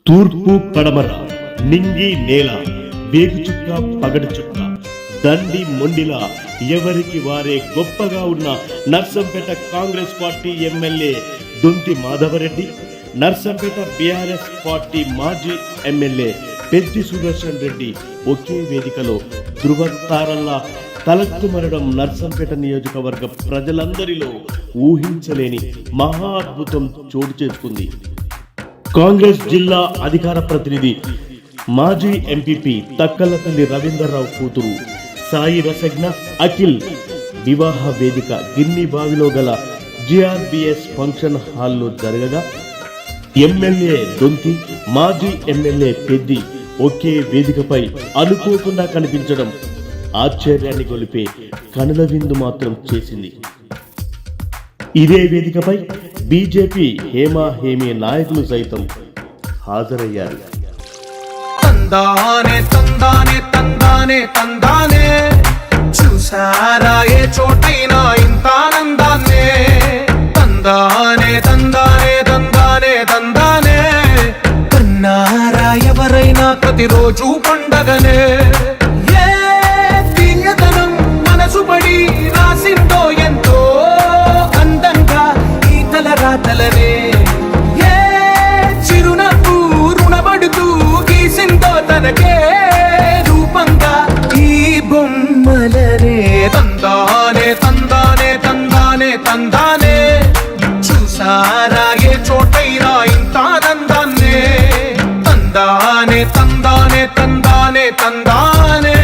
తూర్పు పడమర నింగి నేల వేగుచుక్క పగడు చుక్క దండి మొండిలా ఎవరికి వారే గొప్పగా ఉన్న నర్సంపేట కాంగ్రెస్ పార్టీ ఎమ్మెల్యే దొంతి మాధవరెడ్డి, నర్సంపేట బీఆర్ఎస్ పార్టీ మాజీ ఎమ్మెల్యే పెద్ది సుదర్శన్ రెడ్డి ఒకే వేదికలో ధృవతారల్లా తలెత్తుమనడం నర్సంపేట నియోజకవర్గ ప్రజలందరిలో ఊహించలేని మహా అద్భుతం చోటు చేసుకుంది. కాంగ్రెస్ జిల్లా అధికార ప్రతినిధి మాజీ ఎంపీపీ తక్కలపల్లి రవీందర్రావు కూతురు సాయి రసజ్ఞ అఖిల్ వివాహ వేదిక గిన్ని బావిలో గల జిఆర్బిఎస్ ఫంక్షన్ హాల్లో జరగగా ఎమ్మెల్యే దొంతి, మాజీ ఎమ్మెల్యే పెద్ది ఒకే వేదికపై అనుకోకుండా కనిపించడం ఆశ్చర్యాన్ని గొలిపే కనుల విందు మాత్రం చేసింది. ఇదే వేదికపై బీజేపీ హేమీ నాయకులు సైతం హాజరయ్యారు. తందానే తందానే తందానే తందానే చూసారా ఏ చోటైనా ఇంత ఆనందాన్నే. తందానే తందానే తందానే తందానే కన్నారా ఎవరైనా ప్రతిరోజు పండగనే. ఏ తీయదనం మనసు పడి రాసిందో ఎంతో అందంగా ఈ తలరాతలనే. ఏ చిరునవ్వు రుణపడుతూ గీసిందో తనకే రూపంగా ఈ బొమ్మలనే. తందానే తందానే తందానే తందానే చూసారా ఏ చోటైనా ఇంత ఆనందాన్నే. తందానే తందానే తందానే తందానే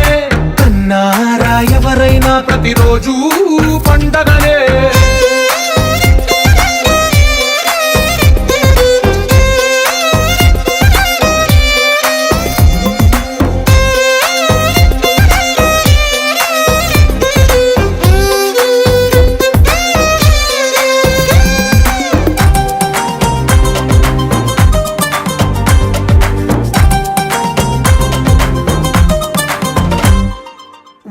కన్నారా ఎవరైనా ప్రతిరోజు పండగనే.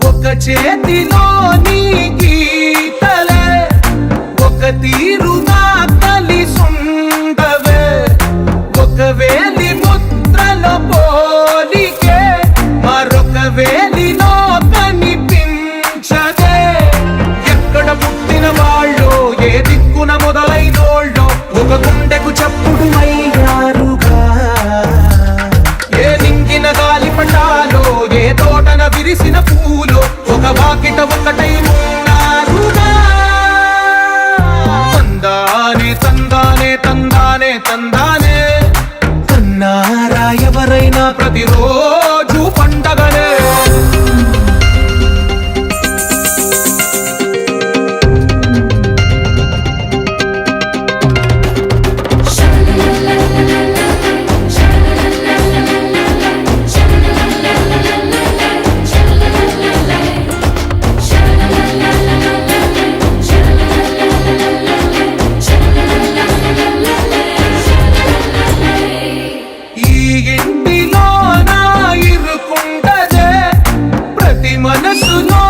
ఒక చేతిలో నీ గీతలే ఒక తీరుగా కలిసుండవే. ఒక వేలి ముద్రల పోలికే మరొక వేలిలో కనిపించదే. ఎక్కడ పుట్టిన వాళ్ళు ఏ దిక్కున మొదలైనోళ్ళు ఒక గుండెకు చప్పుడు అయ్యారుగా. ఏ నింగిన గాలి పటాలో ఏ తోటన విరిసిన పూలు ఒక వాకిట ఒకటై ఉన్నారుగా. తందానే తందానే తందానే తందానే కన్నారా ఎవరైనా ప్రతిరోజు పండగనే. మనసులో